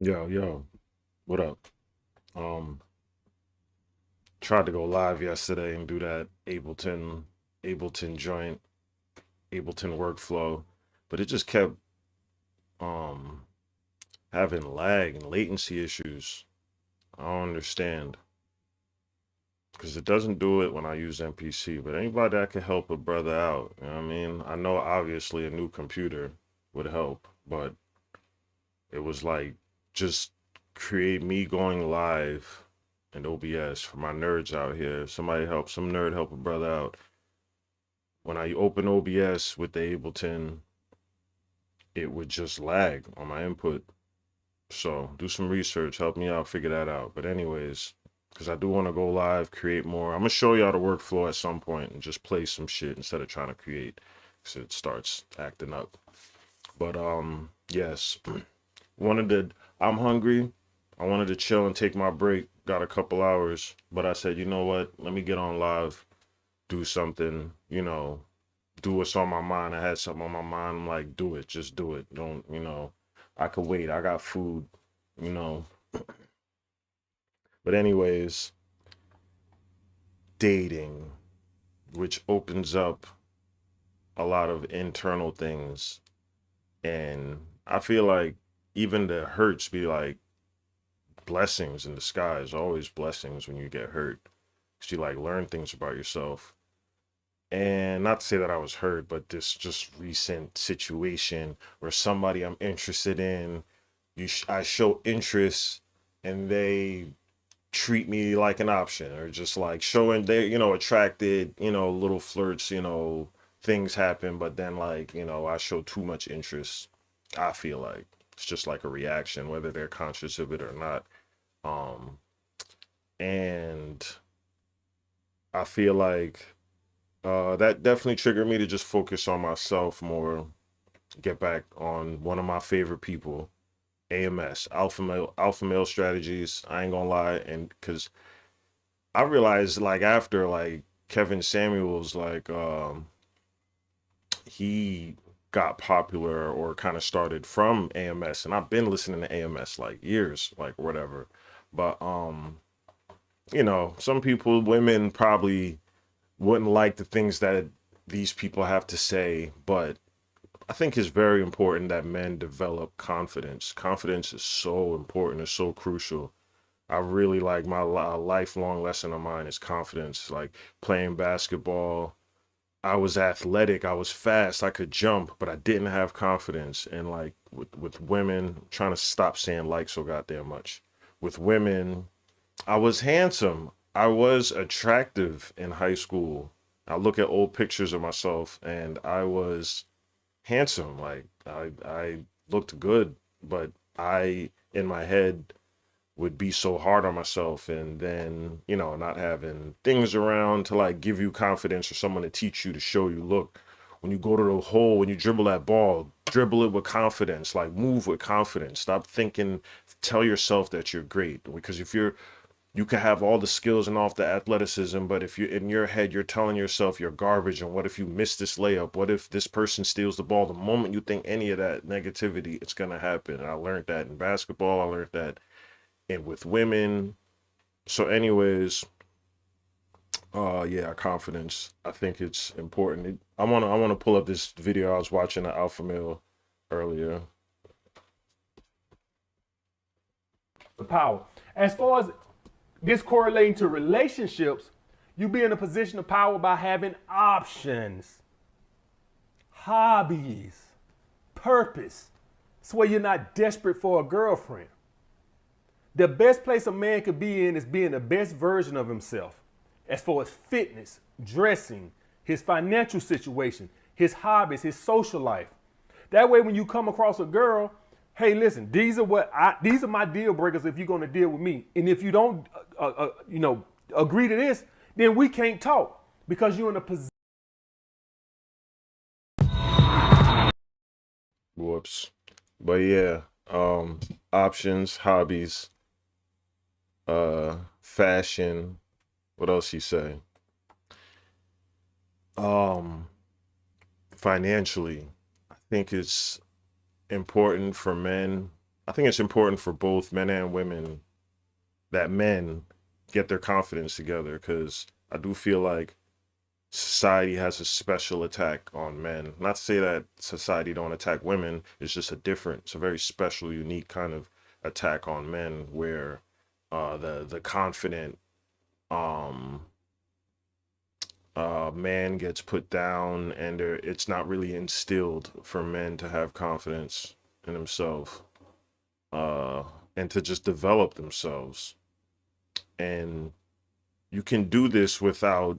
Yo, what up? Um, Tried to go live yesterday and do that Ableton joint, Ableton workflow, but it just kept um having lag and latency issues. I don't understand because it doesn't do it when I use MPC, but anybody that could help a brother out, you know what I mean? I know obviously a new computer would help, but it was like just create me going live in OBS for my nerds out here. Somebody help, some nerd help a brother out. When I open OBS with the Ableton, it would just lag on my input. So do some research, help me out, figure that out. But anyways, because I do want to go live, create more. I'm gonna show y'all the workflow at some point and just play some shit instead of trying to create, because it starts acting up. But yes, wanted to. I'm hungry. I wanted to chill and take my break. Got a couple hours, but I said, you know what? Let me get on live, do something. Do what's on my mind. I had something on my mind. I'm like, do it. Just do it. Don't. I could wait. I got food. You know. But anyways, dating, which opens up a lot of internal things, and I feel like even the hurts be like blessings in disguise. Always blessings when you get hurt, because you like learn things about yourself. And not to say that I was hurt, but this just recent situation where somebody I'm interested in, I show interest, and they treat me like an option, or just like showing they, attracted, little flirts, things happen, but then like, I show too much interest. I feel like it's just like a reaction, whether they're conscious of it or not. Um, and I feel like that definitely triggered me to just focus on myself more, get back on one of my favorite people, AMS, Alpha Male Strategies. I ain't gonna lie, and because I realized like after like Kevin Samuels, like he got popular or kind of started from AMS, and I've been listening to AMS like years, like whatever. But some people, women probably wouldn't like the things that these people have to say, but I think it's very important that men develop confidence. Confidence is so important, it's so crucial. I really like my lifelong lesson of mine is confidence. Like playing basketball, I was athletic, I was fast, I could jump, but I didn't have confidence. And like with women, trying to stop saying like so goddamn much. With women, I was handsome. I was attractive in high school. I look at old pictures of myself and I was handsome. Like I looked good, but I in my head would be so hard on myself, and then not having things around to like give you confidence or someone to teach you, to show you, look, when you go to the hole, when you dribble that ball, dribble it with confidence, like move with confidence, stop thinking, tell yourself that you're great, because if you can have all the skills and off the athleticism, but if you're in your head, you're telling yourself you're garbage. And what if you miss this layup? What if this person steals the ball? The moment you think any of that negativity, it's gonna happen. And I learned that in basketball. I learned that and with women. So, anyways, yeah, confidence. I think it's important. I wanna pull up this video I was watching at Alpha Male earlier. The power. As far as this correlating to relationships, you be in a position of power by having options, hobbies, purpose. It's where you're not desperate for a girlfriend. The best place a man could be in is being the best version of himself. As far as fitness, dressing, his financial situation, his hobbies, his social life. That way, when you come across a girl, hey, listen, these are my deal breakers if you're going to deal with me. And if you don't, agree to this, then we can't talk because you're in a position. Whoops. But yeah, options, hobbies, fashion. What else you say? Um, Financially, I think it's important for men. I think it's important for both men and women that men get their confidence together, because I do feel like society has a special attack on men. Not to say that society don't attack women. It's just it's a very special, unique kind of attack on men, where the confident um man gets put down, and it's not really instilled for men to have confidence in themselves, uh, and to just develop themselves. And you can do this without,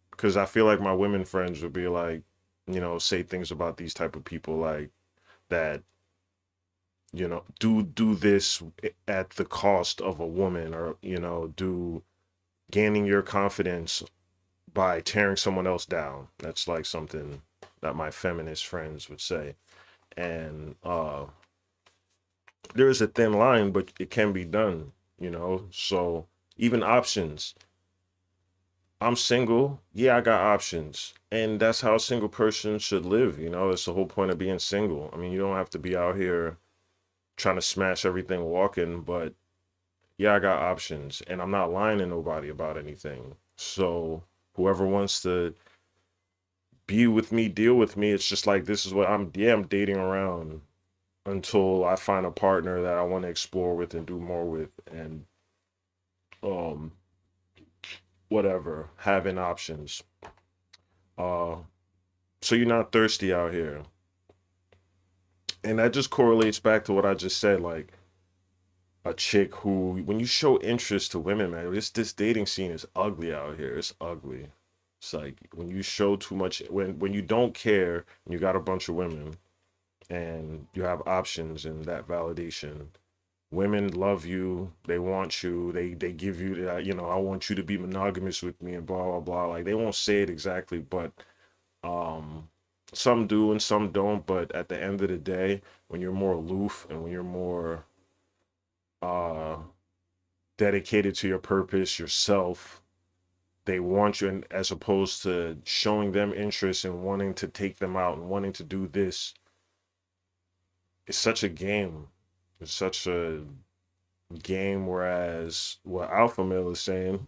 because I feel like my women friends would be like, say things about these type of people like that, do this at the cost of a woman, or do gaining your confidence by tearing someone else down. That's like something that my feminist friends would say. And there is a thin line, but it can be done. So even options. I'm single. Yeah, I got options. And that's how a single person should live. It's the whole point of being single. I mean, you don't have to be out here trying to smash everything walking, but yeah, I got options. And I'm not lying to nobody about anything. So whoever wants to be with me, deal with me. It's just like, this is what I'm dating around until I find a partner that I want to explore with and do more with, and um whatever, having options. Uh so you're not thirsty out here. And that just correlates back to what I just said, like a chick who, when you show interest to women, man, this dating scene is ugly out here. It's ugly. It's like when you show too much, when you don't care, and you got a bunch of women and you have options and that validation. Women love you. They want you. They give you that. I want you to be monogamous with me and blah blah blah. Like, they won't say it exactly, but um, some do and some don't. But at the end of the day, when you're more aloof and when you're more uh dedicated to your purpose, yourself, they want you, and as opposed to showing them interest and wanting to take them out and wanting to do this. It's such a game. It's such a game. Whereas what Alpha Male is saying,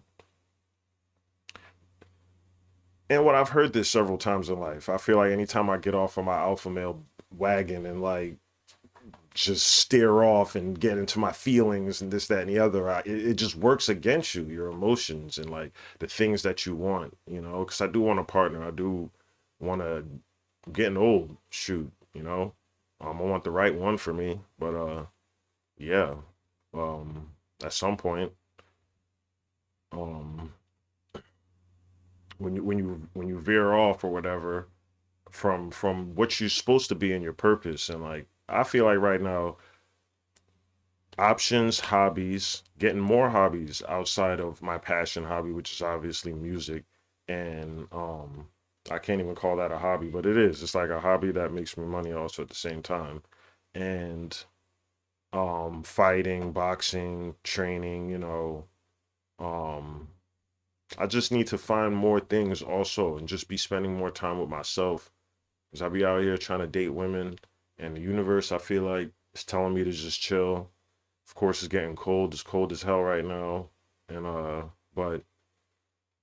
and what I've heard this several times in life, I feel like anytime I get off of my Alpha Male wagon and like just steer off and get into my feelings and this, that, and the other, it just works against you, your emotions, and like the things that you want. Because I do want a partner. I do want to. I'm getting old. Shoot, I want the right one for me. But yeah. At some point, um, when you veer off or whatever from what you're supposed to be in your purpose, and like I feel like right now, options, hobbies, getting more hobbies outside of my passion hobby, which is obviously music. And I can't even call that a hobby, but it is. It's like a hobby that makes me money also at the same time. And fighting, boxing, training, um I just need to find more things also, and just be spending more time with myself, because I be out here trying to date women, and the universe, I feel like, is telling me to just chill. Of course, it's getting cold. It's cold as hell right now. And but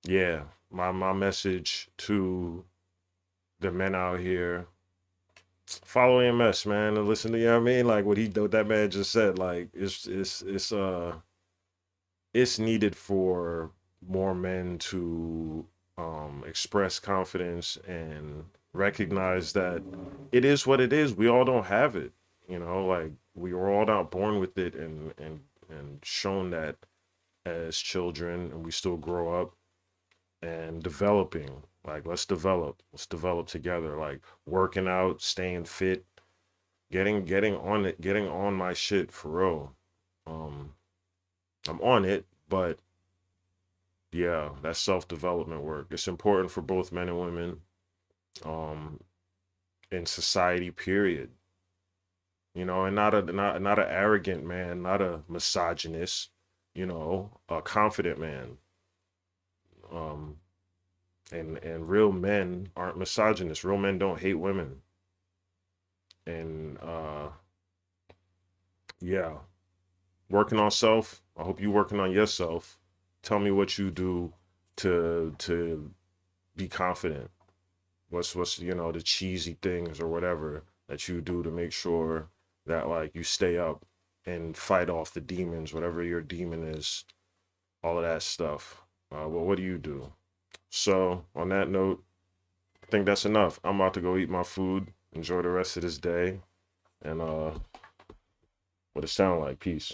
yeah, my message to the men out here: follow EMS, man, and listen to, what I mean, like what that man just said. Like, it's needed for more men to express confidence and recognize that it is what it is. We all don't have it, like we were all not born with it, and shown that as children, and we still grow up and developing. Like, let's develop together, like working out, staying fit, getting on it, getting on my shit for real. um I'm on it, but yeah, that's self-development work. It's important for both men and women, um, in society, period. And not a arrogant man, not a misogynist, a confident man. Um, and real men aren't misogynists. Real men don't hate women. And Yeah. Working on self. I hope you working on yourself. Tell me what you do to be confident. What's the cheesy things or whatever that you do to make sure that like you stay up and fight off the demons, whatever your demon is, all of that stuff. Well, what do you do? So on that note, I think that's enough. I'm about to go eat my food. Enjoy the rest of this day, and what it sound like. Peace.